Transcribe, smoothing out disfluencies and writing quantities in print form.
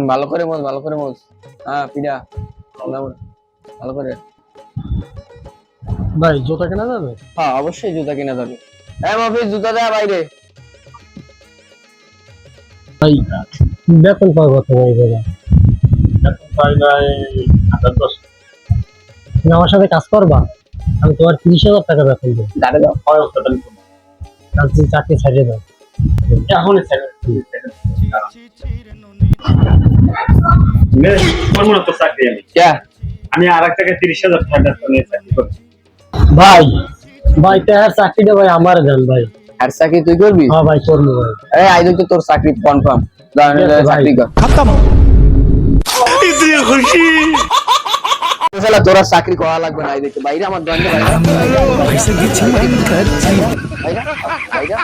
ভালো করে মোজ হ্যাঁ পিডা ভালো করে। ভাই জুতা কেনা যাবে? হ্যাঁ অবশ্যই জুতা কিনা যাবে। হ্যাঁ মফিজ জুতা দেয়া বাইরে। ভাই বেতন পাওয়ার কথা ভাই দাদা। ভাই ভাই 1000 তুমি আমার সাথে কাজ করবা, আমি তোমার 30,000 টাকা বেতন দেবো। দাঁড়ে দাও। হয় ওটা কালকে চাকরি ছাড়িয়ে দাও। এখনই করবো না তো চাকরি ক্যা আমি আর এক টাকা 30,000 টাকা নিয়ে চাকরি করি। ভাই ভাই তার চাকরিটা ভাই আমার দেন ভাই। আর চাকরি তুই করবি? হ্যাঁ ভাই করবো ভাই। এই আইদুল তো তোর চাকরি কনফার্ম। চাকরি কর খতম। ইতনি খুশি শালা তোরা চাকরি করা লাগবে না। এই দেখতে বাইরে আমার দোকানে বাইরে পয়সা গেছে মাইন খাচ্ছি বাইরে বাইরে